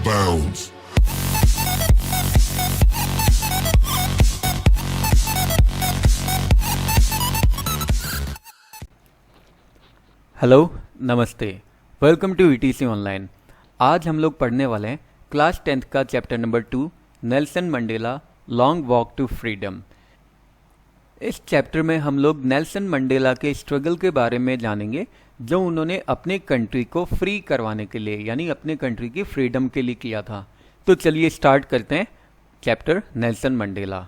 bounds. Hello, नमस्ते, welcome to ETC online. आज हम लोग पढ़ने वाले हैं क्लास 10th का chapter number 2, Nelson Mandela long walk to freedom. इस चैप्टर में हम लोग नेल्सन मंडेला के स्ट्रगल के बारे में जानेंगे, जो उन्होंने अपने कंट्री को फ्री करवाने के लिए, यानी अपने कंट्री की फ्रीडम के लिए किया था। तो चलिए स्टार्ट करते हैं चैप्टर नेल्सन मंडेला।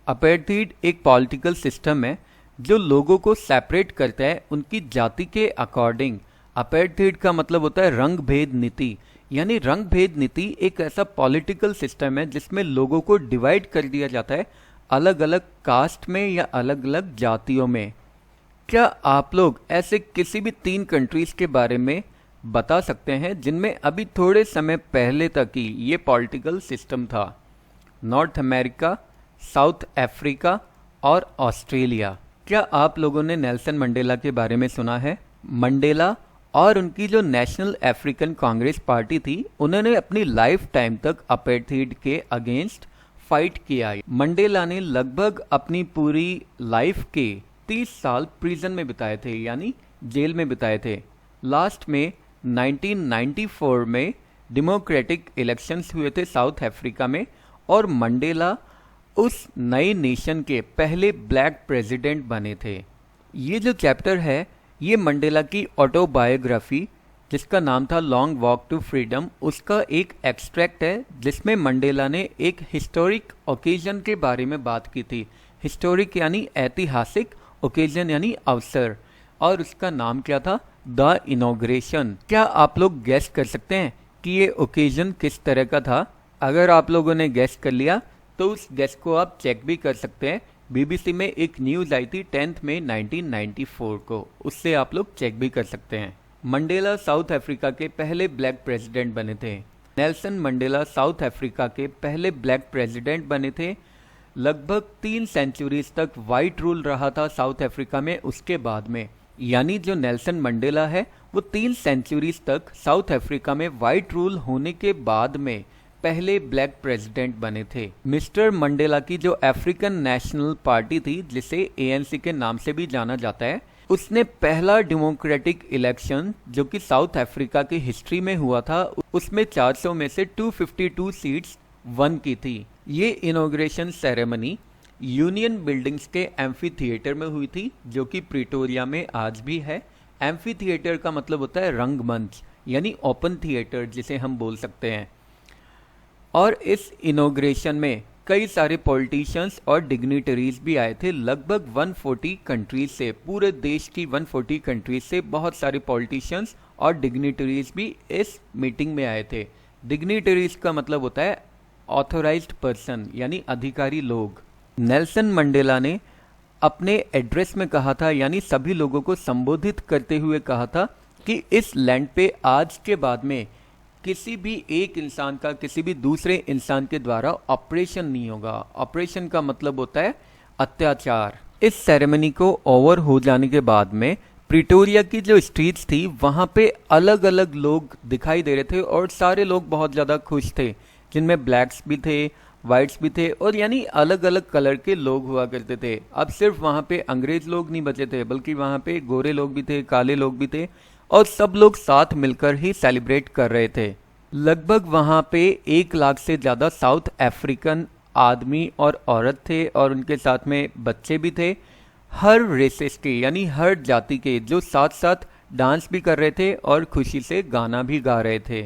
अपार्थाइड एक पॉलिटिकल सिस्टम है जो लोगों को सेपरेट करता है उनकी जाति के अकॉर्डिंग। अपार्थाइड का मतलब होता है रंग भेद नीति, यानी रंग भेद नीति एक ऐसा पॉलिटिकल सिस्टम है जिसमें लोगों को डिवाइड कर दिया जाता है अलग अलग कास्ट में या अलग अलग जातियों में। क्या आप लोग ऐसे किसी भी 3 कंट्रीज के बारे में बता सकते हैं जिनमें अभी थोड़े समय पहले तक ही ये पॉलिटिकल सिस्टम था? नॉर्थ अमेरिका, साउथ अफ्रीका और ऑस्ट्रेलिया। क्या आप लोगों ने नेल्सन मंडेला के बारे में सुना है? मंडेला और उनकी जो नेशनल अफ्रीकन कांग्रेस पार्टी थी, उन्होंने अपनी लाइफ टाइम तक अपार्थाइड के अगेंस्ट फाइट किया। मंडेला ने लगभग अपनी पूरी लाइफ के 30 साल प्रिजन में बिताए थे, यानी जेल में बिताए थे। लास्ट में 1994 में डेमोक्रेटिक इलेक्शंस हुए थे साउथ अफ्रीका में, और मंडेला उस नए नेशन के पहले ब्लैक प्रेसिडेंट बने थे। ये जो चैप्टर है ये मंडेला की ऑटोबायोग्राफी, जिसका नाम था लॉन्ग वॉक टू फ्रीडम, उसका एक एक्सट्रैक्ट है जिसमें मंडेला ने एक हिस्टोरिक ओकेजन के बारे में बात की थी। हिस्टोरिक यानी ऐतिहासिक, ओकेजन यानी अवसर, और उसका नाम क्या था? The inauguration. क्या आप लोग गेस कर सकते हैं कि ये ओकेजन किस तरह का था? अगर आप लोगों ने गेस कर लिया तो उस गेस को आप चेक भी कर सकते हैं। बीबीसी में एक न्यूज़ आई थी 10 मई 1994 को, उससे आप लोग चेक भी कर सकते हैं। मंडेला साउथ अफ्रीका के पहले ब्लैक प्रेसिडेंट बने थे। नेल्सन मंडेला साउथ अफ्रीका के पहले ब्लैक प्रेसिडेंट बने थे। लगभग 3 सेंचुरीज तक वाइट रूल रहा था साउथ अफ्रीका में उसके बाद में, यानी जो नेल्सन मंडेला है वो 3 सेंचुरीज तक साउथ अफ्रीका में वाइट रूल होने के बाद में पहले ब्लैक प्रेसिडेंट बने थे। मिस्टर मंडेला की जो अफ्रीकन नेशनल पार्टी थी, जिसे एएनसी के नाम से भी जाना जाता है, उसने पहला डेमोक्रेटिक इलेक्शन जो कि साउथ अफ्रीका की हिस्ट्री में हुआ था, उसमें 400 में से 252 सीट्स वन की थी। ये इनॉग्रेशन सेरेमनी यूनियन बिल्डिंग्स के एम्फी थिएटर में हुई थी, जो कि प्रिटोरिया में आज भी है। एम्फी थिएटर का मतलब होता है रंगमंच, यानी ओपन थिएटर जिसे हम बोल सकते हैं। और इस इनॉग्रेशन में कई सारे पॉलिटिशियंस और डिग्निटरीज भी आए थे। लगभग 140 कंट्रीज से, पूरे देश की 140 कंट्रीज से बहुत सारे पॉलिटिशियंस और डिग्निटरीज भी इस मीटिंग में आए थे। डिग्निटरीज का मतलब होता है ऑथोराइज्ड पर्सन, यानी अधिकारी लोग। नेल्सन मंडेला ने अपने एड्रेस में कहा था, यानी सभी लोगों को संबोधित करते हुए कहा था कि इस लैंड पे आज के बाद में किसी भी एक इंसान का किसी भी दूसरे इंसान के द्वारा ऑपरेशन नहीं होगा। ऑपरेशन का मतलब होता है अत्याचार। इस सेरेमनी को ओवर हो जाने के बाद में प्रिटोरिया की जो स्ट्रीट्स थी वहाँ पे अलग अलग लोग दिखाई दे रहे थे, और सारे लोग बहुत ज़्यादा खुश थे, जिनमें ब्लैक्स भी थे, वाइट्स भी थे, और यानी अलग अलग कलर के लोग हुआ करते थे। अब सिर्फ वहाँ पे अंग्रेज लोग नहीं बचे थे, बल्कि वहाँ पे गोरे लोग भी थे, काले लोग भी थे, और सब लोग साथ मिलकर ही सेलिब्रेट कर रहे थे। लगभग वहाँ पे 1 लाख से ज़्यादा साउथ अफ्रीकन आदमी और औरत थे, और उनके साथ में बच्चे भी थे, हर रेसेस के, यानी हर जाति के, जो साथ साथ डांस भी कर रहे थे और खुशी से गाना भी गा रहे थे।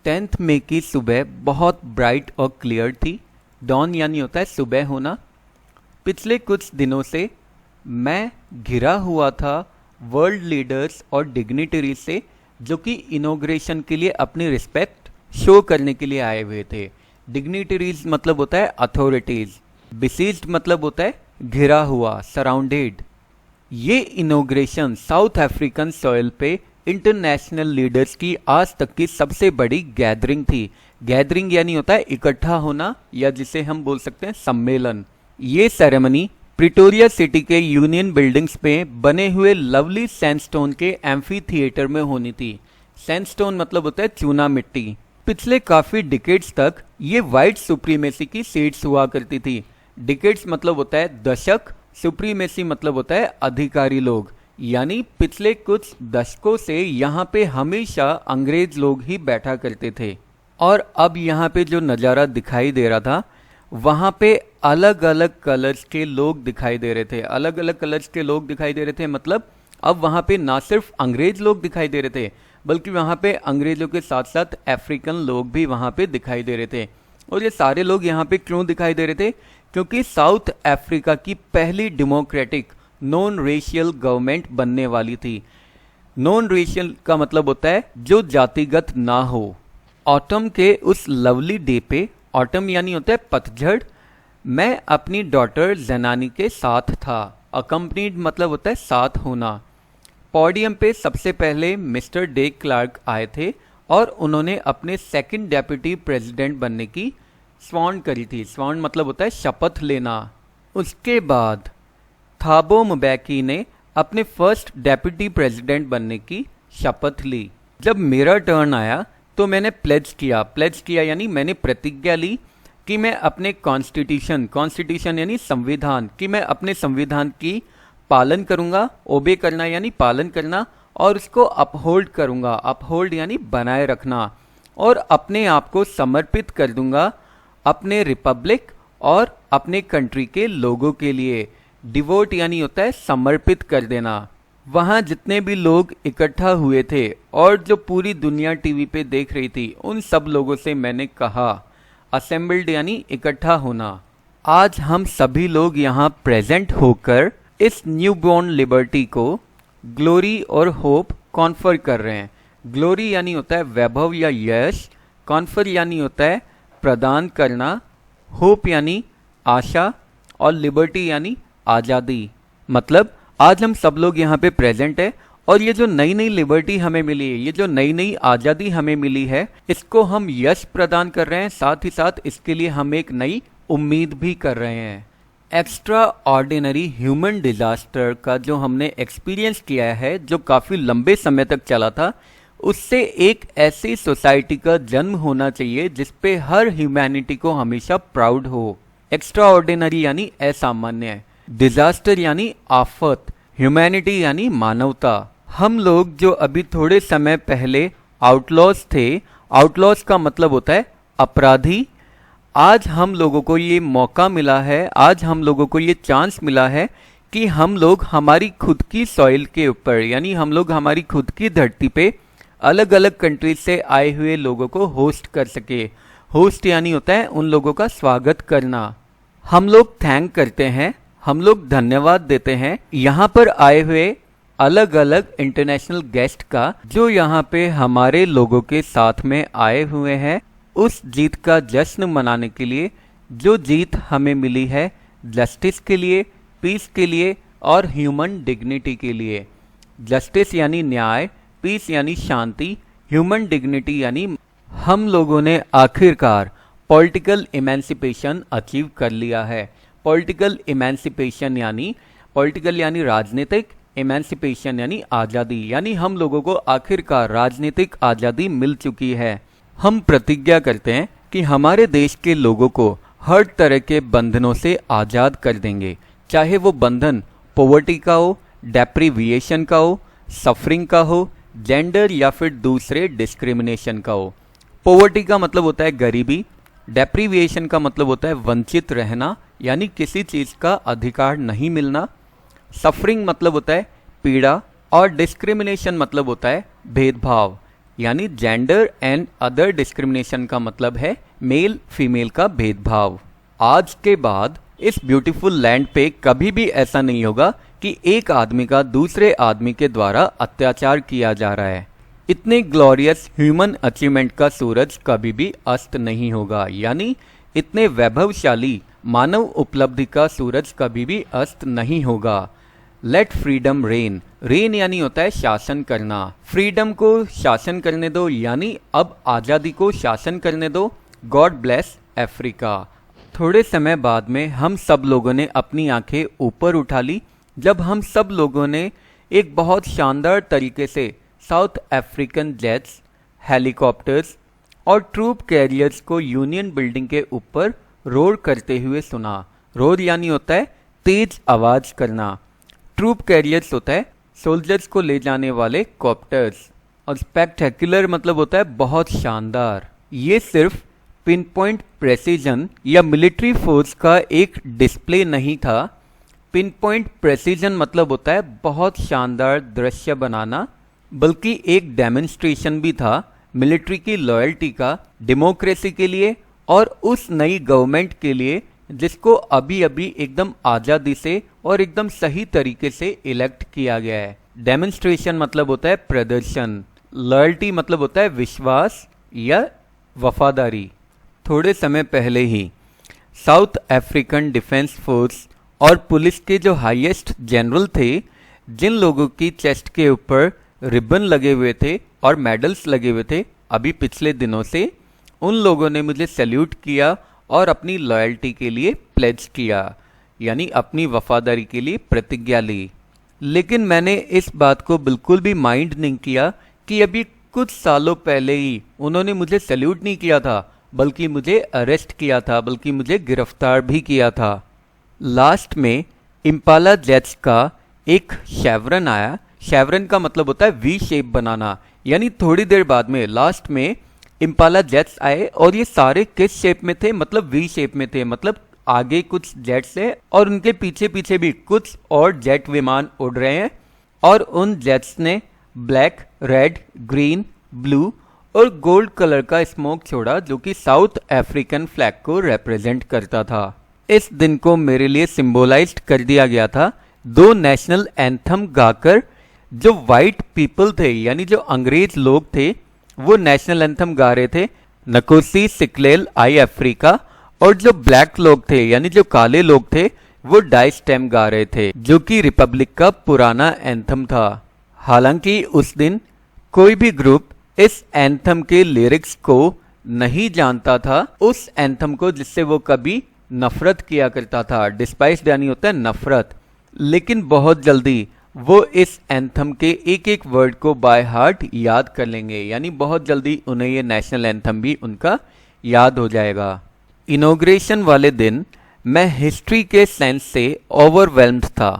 10 मई की सुबह बहुत ब्राइट और क्लियर थी। डॉन यानी होता है सुबह होना। पिछले कुछ दिनों से मैं घिरा हुआ था वर्ल्ड लीडर्स और डिग्निटरीज से, जो कि इनॉग्रेशन के लिए अपनी रिस्पेक्ट शो करने के लिए आए हुए थे। डिग्निटरीज मतलब होता है अथॉरिटीज, बिसीज्ड मतलब होता है घिरा हुआ, सराउंडेड। ये इनॉग्रेशन साउथ अफ्रीकन सॉइल पे इंटरनेशनल लीडर्स की आज तक की सबसे बड़ी गैदरिंग थी। गैदरिंग यानी होता है इकट्ठा होना, या जिसे हम बोल सकते हैं सम्मेलन। ये सेरेमनी प्रिटोरिया सिटी के यूनियन बिल्डिंग्स में बने हुए लवली सैंडस्टोन के एम्फी थिएटर में होनी थी। सैंडस्टोन मतलब होता है चूना मिट्टी। पिछले काफ़ी डिकेड्स तक ये वाइट सुप्रीमेसी की सीट्स हुआ करती थी। डिकेड्स मतलब होता है दशक, सुप्रीमेसी मतलब होता है अधिकारी लोग, यानी पिछले कुछ दशकों से यहाँ पे हमेशा अंग्रेज लोग ही बैठा करते थे। और अब यहाँ पे जो नज़ारा दिखाई दे रहा था, वहाँ पे अलग अलग कलर्स के लोग दिखाई दे रहे थे। अलग अलग कलर्स के लोग दिखाई दे रहे थे मतलब अब वहाँ पे ना सिर्फ अंग्रेज लोग दिखाई दे रहे थे, बल्कि वहाँ पे अंग्रेजों के साथ साथ अफ्रीकन लोग भी वहाँ पे दिखाई दे रहे थे। और ये सारे लोग यहाँ पे क्यों दिखाई दे रहे थे? क्योंकि साउथ अफ्रीका की पहली डेमोक्रेटिक नॉन रेशियल गवर्नमेंट बनने वाली थी। नॉन रेशियल का मतलब होता है जो जातिगत ना हो। ऑटम के उस लवली डे पे, ऑटम यानी होता है पतझड़, मैं अपनी डॉटर जनानी के साथ था। अकम्पनीड मतलब होता है साथ होना। पोडियम पे सबसे पहले मिस्टर डे क्लार्क आए थे और उन्होंने अपने सेकंड डेप्यूटी प्रेसिडेंट बनने की स्वॉन करी थी। स्वॉन मतलब होता है शपथ लेना। उसके बाद थाबो म्बेकी ने अपने फर्स्ट डेप्यूटी प्रेसिडेंट बनने की शपथ ली। जब मेरा टर्न आया तो मैंने प्लेज किया यानी मैंने प्रतिज्ञा ली कि मैं अपने कॉन्स्टिट्यूशन यानी संविधान, कि मैं अपने संविधान की पालन करूंगा। ओबे करना यानी पालन करना, और उसको अपहोल्ड करूंगा। अपहोल्ड यानी बनाए रखना। और अपने आप को समर्पित कर दूंगा अपने रिपब्लिक और अपने कंट्री के लोगों के लिए। डिवोट यानी होता है समर्पित कर देना। वहाँ जितने भी लोग इकट्ठा हुए थे और जो पूरी दुनिया टीवी पे देख रही थी, उन सब लोगों से मैंने कहा, असेंबल्ड यानी इकट्ठा होना, आज हम सभी लोग यहाँ प्रेजेंट होकर इस न्यूबॉर्न लिबर्टी को ग्लोरी और होप कॉन्फर कर रहे हैं। ग्लोरी यानी होता है वैभव या यश, कॉन्फर यानी होता है प्रदान करना, होप यानी आशा, और लिबर्टी यानी आज़ादी। मतलब आज हम सब लोग यहाँ पे प्रेजेंट है और ये जो नई नई लिबर्टी हमें मिली है, ये जो नई नई आज़ादी हमें मिली है, इसको हम यश प्रदान कर रहे हैं। साथ ही साथ इसके लिए हम एक नई उम्मीद भी कर रहे हैं। एक्स्ट्रा ऑर्डिनरी ह्यूमन डिजास्टर का जो हमने एक्सपीरियंस किया है, जो काफ़ी लंबे समय तक चला था, उससे एक ऐसी सोसाइटी का जन्म होना चाहिए जिसपे हर ह्यूमैनिटी को हमेशा प्राउड हो। एक्स्ट्रा ऑर्डिनरी यानी असामान्य, डिजास्टर यानी आफत, ह्यूमैनिटी यानी मानवता। हम लोग जो अभी थोड़े समय पहले आउटलॉज थे, आउटलॉज का मतलब होता है अपराधी, आज हम लोगों को ये मौका मिला है, आज हम लोगों को ये चांस मिला है कि हम लोग हमारी खुद की सॉइल के ऊपर, यानी हम लोग हमारी खुद की धरती पे अलग अलग कंट्रीज से आए हुए लोगों को होस्ट कर सके। होस्ट यानी होता है उन लोगों का स्वागत करना। हम लोग थैंक करते हैं, हम लोग धन्यवाद देते हैं यहाँ पर आए हुए अलग अलग इंटरनेशनल गेस्ट का, जो यहाँ पे हमारे लोगों के साथ में आए हुए हैं उस जीत का जश्न मनाने के लिए, जो जीत हमें मिली है जस्टिस के लिए, पीस के लिए और ह्यूमन डिग्निटी के लिए। जस्टिस यानी न्याय, पीस यानी शांति, ह्यूमन डिग्निटी यानी हम लोगों ने आखिरकार पॉलिटिकल इमेंसिपेशन अचीव कर लिया है। पॉलिटिकल इमेंसिपेशन यानी पॉलिटिकल यानी राजनीतिक, इमेंसिपेशन यानी आज़ादी, यानी हम लोगों को आखिरकार राजनीतिक आज़ादी मिल चुकी है। हम प्रतिज्ञा करते हैं कि हमारे देश के लोगों को हर तरह के बंधनों से आज़ाद कर देंगे, चाहे वो बंधन पॉवर्टी का हो, डेप्रीविएशन का हो, सफरिंग का हो, जेंडर या फिर दूसरे डिस्क्रिमिनेशन का हो। पॉवर्टी का मतलब होता है गरीबी, डेप्रीविएशन का मतलब होता है वंचित रहना, यानी किसी चीज़ का अधिकार नहीं मिलना, सफरिंग मतलब होता है पीड़ा, और डिस्क्रिमिनेशन मतलब होता है भेदभाव, यानी जेंडर एंड अदर डिस्क्रिमिनेशन का मतलब है मेल फीमेल का भेदभाव। आज के बाद इस ब्यूटीफुल लैंड पे कभी भी ऐसा नहीं होगा कि एक आदमी का दूसरे आदमी के द्वारा अत्याचार किया जा रहा है। इतने ग्लोरियस ह्यूमन अचीवमेंट का सूरज कभी भी अस्त नहीं होगा, यानी इतने वैभवशाली मानव उपलब्धि का सूरज कभी भी अस्त नहीं होगा। लेट फ्रीडम रेन, रेन यानी होता है शासन करना, फ्रीडम को शासन करने दो, यानी अब आज़ादी को शासन करने दो। God bless Africa. थोड़े समय बाद में हम सब लोगों ने अपनी आंखें ऊपर उठा ली जब हम सब लोगों ने एक बहुत शानदार तरीके से साउथ अफ्रीकन जेट्स, हेलीकॉप्टर्स और ट्रूप कैरियर्स को यूनियन बिल्डिंग के ऊपर रोर करते हुए सुना। रोर यानी होता है तेज आवाज करना। ट्रूप कैरियर्स होता है सोल्जर्स को ले जाने वाले कॉप्टर्स, और स्पेक्टेकुलर मतलब होता है बहुत शानदार। ये सिर्फ पिन पॉइंट प्रेसिजन या मिलिट्री फोर्स का एक डिस्प्ले नहीं था। पिन पॉइंट प्रेसिजन मतलब होता है बहुत शानदार दृश्य बनाना, बल्कि एक डेमोन्स्ट्रेशन भी था मिलिट्री की लॉयल्टी का डेमोक्रेसी के लिए और उस नई गवर्नमेंट के लिए जिसको अभी अभी एकदम आज़ादी से और एकदम सही तरीके से इलेक्ट किया गया है। डेमोन्स्ट्रेशन मतलब होता है प्रदर्शन, लॉयल्टी मतलब होता है विश्वास या वफादारी। थोड़े समय पहले ही साउथ अफ्रीकन डिफेंस फोर्स और पुलिस के जो हाईएस्ट जनरल थे, जिन लोगों की चेस्ट के ऊपर रिबन लगे हुए थे और मेडल्स लगे हुए थे अभी पिछले दिनों से, उन लोगों ने मुझे सैल्यूट किया और अपनी लॉयल्टी के लिए प्लेज किया, यानी अपनी वफादारी के लिए प्रतिज्ञा ली। लेकिन मैंने इस बात को बिल्कुल भी माइंड नहीं किया कि अभी कुछ सालों पहले ही उन्होंने मुझे सैल्यूट नहीं किया था, बल्कि मुझे अरेस्ट किया था, बल्कि मुझे गिरफ्तार भी किया था। लास्ट में इम्पाला जेट्स का एक शेवरन आया। शेवरन का मतलब होता है वी शेप बनाना, यानी थोड़ी देर बाद में लास्ट में इम्पाला जेट्स आए और ये सारे किस शेप में थे, मतलब वी शेप में थे, मतलब आगे कुछ जेट्स है और उनके पीछे पीछे भी कुछ और जेट विमान उड़ रहे हैं, और उन जेट्स ने ब्लैक, रेड, ग्रीन, ब्लू और गोल्ड कलर का स्मोक छोड़ा जो कि साउथ अफ्रीकन फ्लैग को रिप्रेजेंट करता था। इस दिन को मेरे लिए सिंबलाइज्ड कर दिया गया था दो नेशनल एंथम गाकर। जो वाइट पीपल थे यानी जो अंग्रेज लोग थे वो नेशनल एंथम गा रहे थे, नकोसी सिक्लेल आई अफ्रीका, और जो ब्लैक लोग थे यानी जो काले लोग थे वो डाई स्टेम गा रहे थे, जो कि रिपब्लिक का पुराना एंथम था। हालांकि उस दिन कोई भी ग्रुप इस एंथम के लिरिक्स को नहीं जानता था, उस एंथम को जिससे वो कभी नफरत किया करता था। डिस्पाइस यानी होता है नफरत। लेकिन बहुत जल्दी वो इस एंथम के एक एक वर्ड को बाय हार्ट याद कर लेंगे, यानी बहुत जल्दी उन्हें ये नेशनल एंथम भी उनका याद हो जाएगा। इनॉग्रेशन वाले दिन मैं हिस्ट्री के सेंस से ओवरवेल्म्ड था।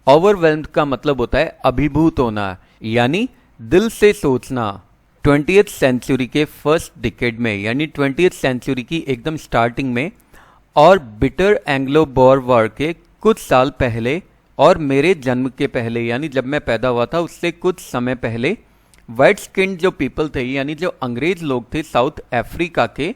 ओवरवेल्म्ड का मतलब होता है अभिभूत होना, यानी दिल से सोचना। 20th सेंचुरी के फर्स्ट डिकेड में, यानी 20th सेंचुरी की एकदम स्टार्टिंग में, और बिटर एंग्लो बोर वॉर के कुछ साल पहले और मेरे जन्म के पहले, यानी जब मैं पैदा हुआ था उससे कुछ समय पहले, वाइट स्किन जो पीपल थे यानी जो अंग्रेज लोग थे साउथ अफ्रीका के,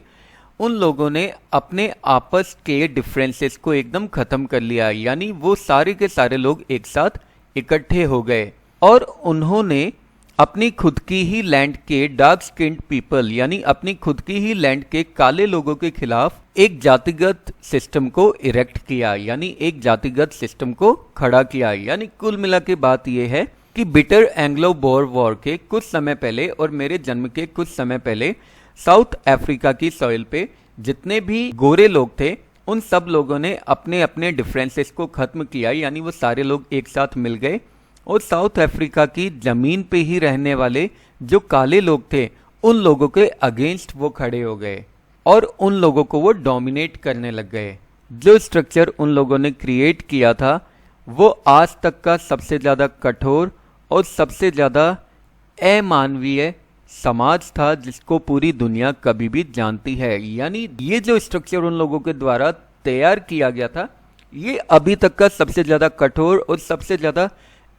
उन लोगों ने अपने आपस के डिफरेंसेस को एकदम ख़त्म कर लिया, यानी वो सारे के सारे लोग एक साथ इकट्ठे हो गए और उन्होंने अपनी खुद की ही लैंड के डार्क स्किन्ड पीपल यानी अपनी खुद की ही लैंड के काले लोगों के खिलाफ एक जातिगत सिस्टम को इरेक्ट किया, यानी एक जातिगत सिस्टम को खड़ा किया। यानी कुल मिला के बात यह है कि बिटर एंग्लो बोर वॉर के कुछ समय पहले और मेरे जन्म के कुछ समय पहले साउथ अफ्रीका की सॉइल पे जितने भी गोरे लोग थे उन सब लोगों ने अपने अपने डिफरेंसेस को खत्म किया, यानी वो सारे लोग एक साथ मिल गए और साउथ अफ्रीका की जमीन पे ही रहने वाले जो काले लोग थे उन लोगों के अगेंस्ट वो खड़े हो गए और उन लोगों को वो डोमिनेट करने लग गए। जो स्ट्रक्चर उन लोगों ने क्रिएट किया था वो आज तक का सबसे ज़्यादा कठोर और सबसे ज़्यादा अमानवीय समाज था जिसको पूरी दुनिया कभी भी जानती है। यानी ये जो स्ट्रक्चर उन लोगों के द्वारा तैयार किया गया था ये अभी तक का सबसे ज़्यादा कठोर और सबसे ज़्यादा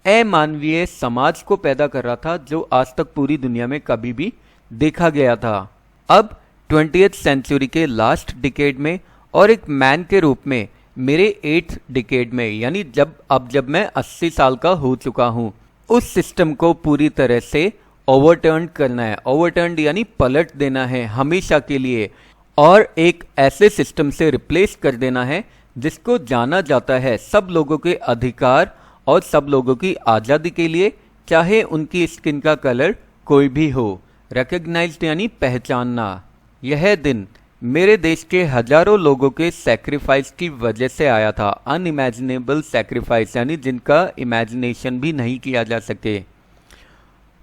अमानवीय समाज को पैदा कर रहा था जो आज तक पूरी दुनिया में कभी भी देखा गया था। अब 20th सेंचुरी के लास्ट डिकेड में और एक मैन के रूप में मेरे 8th डिकेड में, यानी जब मैं 80 साल का हो चुका हूँ, उस सिस्टम को पूरी तरह से ओवरटर्न करना है। ओवरटर्न यानी पलट देना है हमेशा के लिए और एक ऐसे सिस्टम से रिप्लेस कर देना है जिसको जाना जाता है सब लोगों के अधिकार और सब लोगों की आज़ादी के लिए, चाहे उनकी स्किन का कलर कोई भी हो। रिकग्नाइज्ड यानी पहचानना। यह दिन मेरे देश के हजारों लोगों के सैक्रिफाइस की वजह से आया था। अनइमेजिनेबल सैक्रिफाइस यानी जिनका इमेजिनेशन भी नहीं किया जा सके।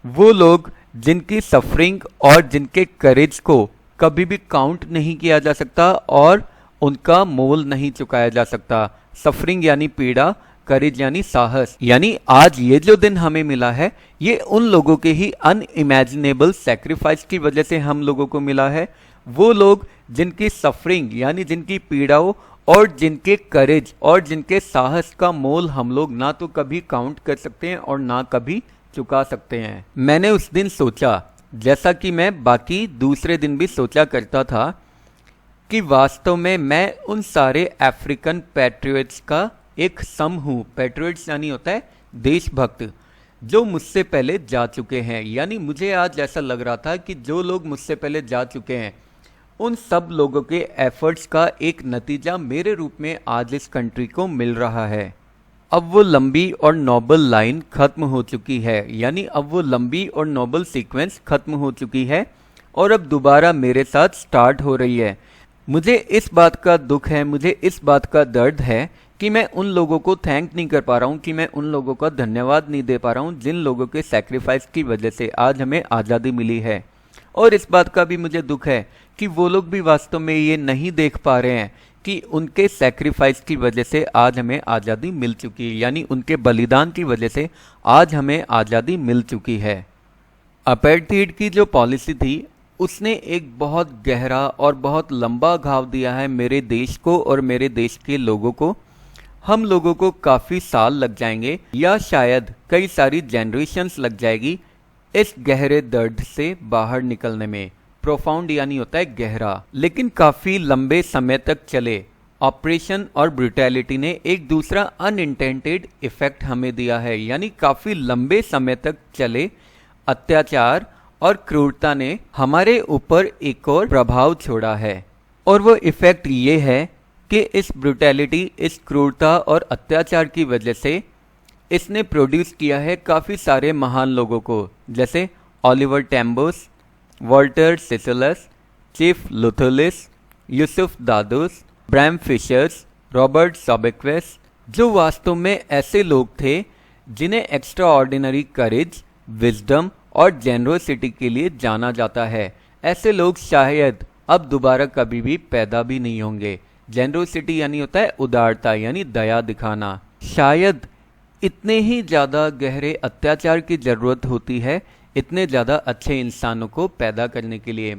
वो लोग जिनकी सफरिंग और जिनके करेज को कभी भी काउंट नहीं किया जा सकता और उनका मोल नहीं चुकाया जा सकता। सफरिंग यानी पीड़ा, करेज यानी साहस। यानी आज ये जो दिन हमें मिला है ये उन लोगों के ही अनइमेजिनेबल सेक्रीफाइस की वजह से हम लोगों को मिला है। वो लोग जिनकी सफरिंग यानी जिनकी पीड़ाओं और जिनके करेज और जिनके साहस का मोल हम लोग ना तो कभी काउंट कर सकते हैं और ना कभी चुका सकते हैं। मैंने उस दिन सोचा, जैसा कि मैं बाकी दूसरे दिन भी सोचा करता था, कि वास्तव में मैं उन सारे अफ्रीकन पैट्रियट्स का एक सम हूँ। पैट्रियट्स यानी होता है देशभक्त, जो मुझसे पहले जा चुके हैं। यानी मुझे आज ऐसा लग रहा था कि जो लोग मुझसे पहले जा चुके हैं उन सब लोगों के एफर्ट्स का एक नतीजा मेरे रूप में आज इस कंट्री को मिल रहा है। अब वो लंबी और नोबल लाइन खत्म हो चुकी है, यानी अब वो लंबी और नोबल सीक्वेंस खत्म हो चुकी है और अब दोबारा मेरे साथ स्टार्ट हो रही है। मुझे इस बात का दुख है, मुझे इस बात का दर्द है कि मैं उन लोगों को थैंक नहीं कर पा रहा हूँ, कि मैं उन लोगों का धन्यवाद नहीं दे पा रहा हूँ जिन लोगों के सैक्रिफाइस की वजह से आज हमें आज़ादी मिली है। और इस बात का भी मुझे दुख है कि वो लोग भी वास्तव में ये नहीं देख पा रहे हैं कि उनके सैक्रिफाइस की वजह से आज हमें आज़ादी मिल चुकी है, यानी उनके बलिदान की वजह से आज हमें आज़ादी मिल चुकी है। अपार्थाइड की जो पॉलिसी थी उसने एक बहुत गहरा और बहुत लंबा घाव दिया है मेरे देश को और मेरे देश के लोगों को। हम लोगों को काफ़ी साल लग जाएंगे या शायद कई सारी जनरेशन्स लग जाएगी इस गहरे दर्द से बाहर निकलने में। प्रोफाउंड यानी होता है गहरा, लेकिन काफ़ी लंबे समय तक चले ऑपरेशन और ब्रूटैलिटी ने एक दूसरा अनइंटेंडेड इफेक्ट हमें दिया है। यानी काफ़ी लंबे समय तक चले अत्याचार और क्रूरता ने हमारे ऊपर एक और प्रभाव छोड़ा है, और वो इफेक्ट ये है कि इस ब्रूटैलिटी, इस क्रूरता और अत्याचार की वजह से इसने प्रोड्यूस किया है काफ़ी सारे महान लोगों को, जैसे Oliver Tambos, Walter Sisulus, chief Luthulis, Yusuf Dadoos, Bram Fischers, Robert Sobukwes, जो वास्तव में ऐसे लोग थे जिन्हें एक्स्ट्रा ऑर्डिनरी करेज, विजडम और जेनरोसिटी के लिए जाना जाता है। ऐसे लोग शायद अब दोबारा कभी भी पैदा भी नहीं होंगे। जेनरोसिटी यानी होता है उदारता, यानी दया दिखाना। शायद इतने ही ज़्यादा गहरे अत्याचार की ज़रूरत होती है इतने ज़्यादा अच्छे इंसानों को पैदा करने के लिए।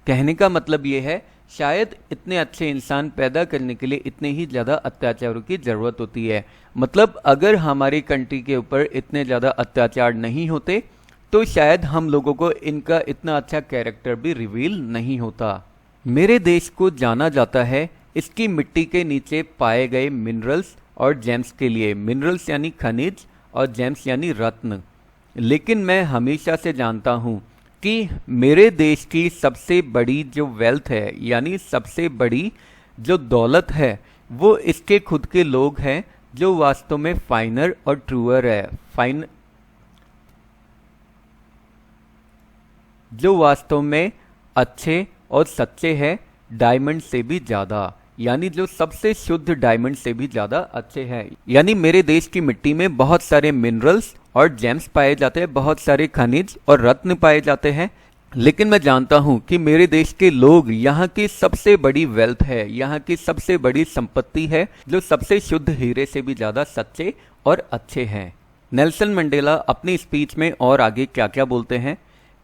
कहने का मतलब ये है, शायद इतने अच्छे इंसान पैदा करने के लिए इतने ही ज़्यादा अत्याचारों की ज़रूरत होती है। मतलब अगर हमारी कंट्री के ऊपर इतने ज़्यादा अत्याचार नहीं होते तो शायद हम लोगों को इनका इतना अच्छा कैरेक्टर भी रिवील नहीं होता। मेरे देश को जाना जाता है इसकी मिट्टी के नीचे पाए गए मिनरल्स और जेम्स के लिए। मिनरल्स यानी खनिज और जेम्स यानी रत्न। लेकिन मैं हमेशा से जानता हूँ कि मेरे देश की सबसे बड़ी जो वेल्थ है, यानी सबसे बड़ी जो दौलत है, वो इसके खुद के लोग हैं जो वास्तव में फाइनर और ट्रूअर है। जो वास्तव में अच्छे और सच्चे हैं डायमंड से भी ज़्यादा, यानी जो सबसे शुद्ध डायमंड से भी ज़्यादा अच्छे हैं। यानी मेरे देश की मिट्टी में बहुत सारे मिनरल्स और जेम्स पाए जाते हैं, बहुत सारे खनिज और रत्न पाए जाते हैं। लेकिन मैं जानता हूँ कि मेरे देश के लोग यहाँ की सबसे बड़ी वेल्थ है, यहाँ की सबसे बड़ी संपत्ति है, जो सबसे शुद्ध हीरे से भी ज़्यादा सच्चे और अच्छे हैं। नेल्सन मंडेला अपनी स्पीच में और आगे क्या क्या बोलते हैं,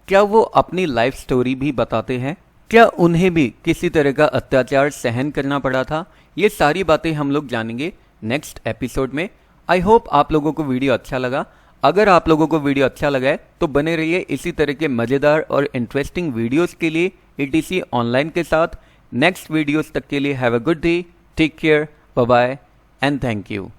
क्या वो अपनी लाइफ स्टोरी भी बताते हैं, क्या उन्हें भी किसी तरह का अत्याचार सहन करना पड़ा था, ये सारी बातें हम लोग जानेंगे नेक्स्ट एपिसोड में। आई होप आप लोगों को वीडियो अच्छा लगा। अगर आप लोगों को वीडियो अच्छा लगा है तो बने रहिए इसी तरह के मज़ेदार और इंटरेस्टिंग वीडियोस के लिए ETC ऑनलाइन के साथ। नेक्स्ट वीडियोस तक के लिए have a good day, take care, bye bye and thank you.